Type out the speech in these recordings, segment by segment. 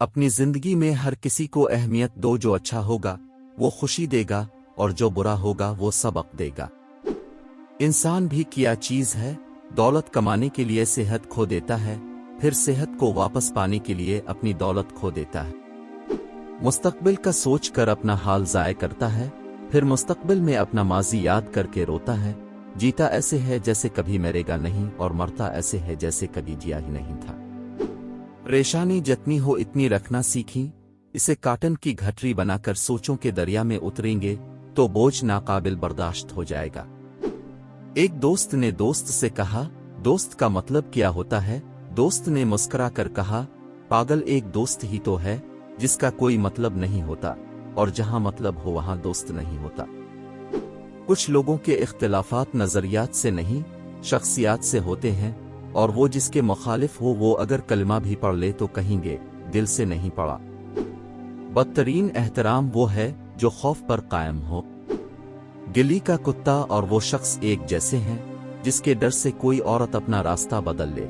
अपनी जिंदगी में हर किसी को अहमियत दो। जो अच्छा होगा वो खुशी देगा और जो बुरा होगा वो सबक देगा। इंसान भी क्या चीज है, दौलत कमाने के लिए सेहत खो देता है, फिर सेहत को वापस पाने के लिए अपनी दौलत खो देता है। मुस्तकबिल का सोच कर अपना हाल ज़ाय करता है, फिर मुस्तकबिल में अपना माजी याद करके रोता है। जीता ऐसे है जैसे कभी मरेगा नहीं, और मरता ऐसे है जैसे कभी जिया ही नहीं था। परेशानी जितनी हो इतनी रखना सीखी, इसे काटन की घटरी बनाकर सोचों के दरिया में उतरेंगे तो बोझ नाकाबिल बर्दाश्त हो जाएगा। एक दोस्त ने दोस्त से कहा, दोस्त का मतलब क्या होता है? दोस्त ने मुस्कुरा कर कहा, पागल एक दोस्त ही तो है जिसका कोई मतलब नहीं होता, और जहां मतलब हो वहां दोस्त नहीं होता। कुछ लोगों के इख्तिलाफात नजरियात से नहीं, शख्सियात से होते हैं, और वो जिसके मुखालिफ हो वो अगर कलमा भी पढ़ ले तो कहेंगे दिल से नहीं पढ़ा। बदतरीन एहतराम वो है जो खौफ पर कायम हो। गिली का कुत्ता और वो शख्स एक जैसे हैं जिसके डर से कोई औरत अपना रास्ता बदल ले।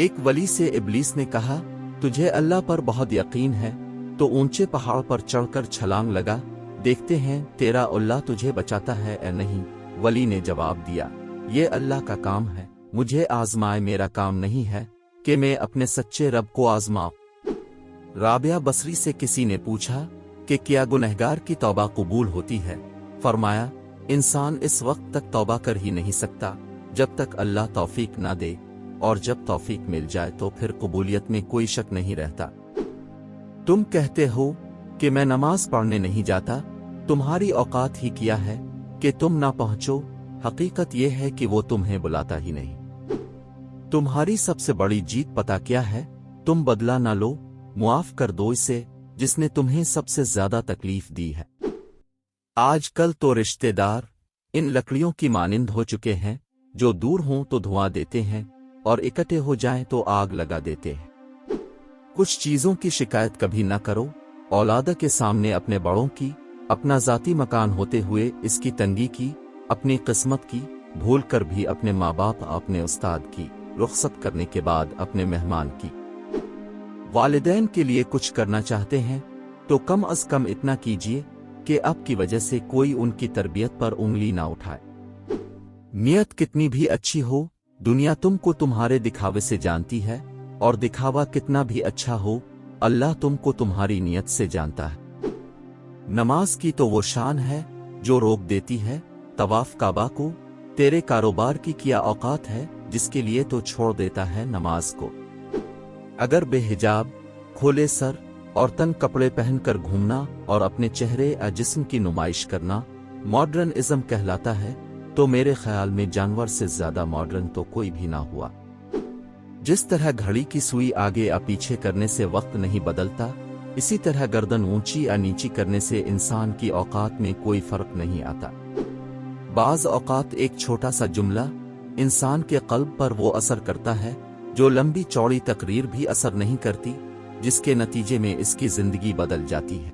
एक वली से इब्लीस ने कहा, तुझे अल्लाह पर बहुत यकीन है तो ऊंचे पहाड़ पर चढ़कर छलांग लगा, देखते हैं तेरा अल्लाह तुझे बचाता है या नहीं। वली ने जवाब दिया, ये अल्लाह का काम है, मुझे आजमाए, मेरा काम नहीं है कि मैं अपने सच्चे रब को आजमाऊं। राबिया बसरी से किसी ने पूछा कि क्या गुनहगार की तौबा कबूल होती है? फरमाया, इंसान इस वक्त तक तौबा कर ही नहीं सकता जब तक अल्लाह तौफीक ना दे, और जब तौफीक मिल जाए तो फिर कबूलियत में कोई शक नहीं रहता। तुम कहते हो कि मैं नमाज पढ़ने नहीं जाता, तुम्हारी औकात ही क्या है कि तुम ना पहुंचो। हकीकत यह है कि वो तुम्हें बुलाता ही नहीं। तुम्हारी सबसे बड़ी जीत पता क्या है? तुम बदला ना लो, मुआफ कर दो इसे जिसने तुम्हें सबसे ज्यादा तकलीफ दी है। आजकल तो रिश्तेदार इन लकड़ियों की मानिंद हो चुके हैं, जो दूर हों तो धुआं देते हैं और इकट्ठे हो जाएं तो आग लगा देते हैं। कुछ चीजों की शिकायत कभी न करो, औलाद के सामने अपने बड़ों की, अपना जाती मकान होते हुए इसकी तंगी की, अपनी किस्मत की, भूल कर भी अपने माँ बाप, अपने उस्ताद की, रुखसत करने के बाद अपने मेहमान की। वालिदैन के लिए कुछ करना चाहते हैं तो कम अज कम इतना कीजिए कि आपकी वजह से कोई उनकी तरबियत पर उंगली ना उठाए। नियत कितनी भी अच्छी हो, दुनिया तुमको तुम्हारे दिखावे से जानती है, और दिखावा कितना भी अच्छा हो, अल्लाह तुमको तुम्हारी नियत से जानता है। नमाज की तो वो शान है जो रोक देती है तवाफ काबा को, तेरे कारोबार की क्या औकात है जिसके लिए तो छोड़ देता है नमाज को। अगर बेहिजाब, खोले सर और तंग कपड़े पहनकर घूमना और अपने चेहरे या जिस्म की नुमाइश करना मॉडर्निज्म कहलाता है, तो मेरे ख्याल में जानवर से ज्यादा मॉडर्न तो कोई भी ना हुआ। जिस तरह घड़ी की सुई आगे या पीछे करने से वक्त नहीं बदलता, इसी तरह गर्दन ऊंची या नीची करने से इंसान की औकात में कोई फर्क नहीं आता। बाज औकात एक छोटा सा जुमला इंसान के कल्ब पर वो असर करता है जो लंबी चौड़ी तकरीर भी असर नहीं करती, जिसके नतीजे में इसकी जिंदगी बदल जाती है।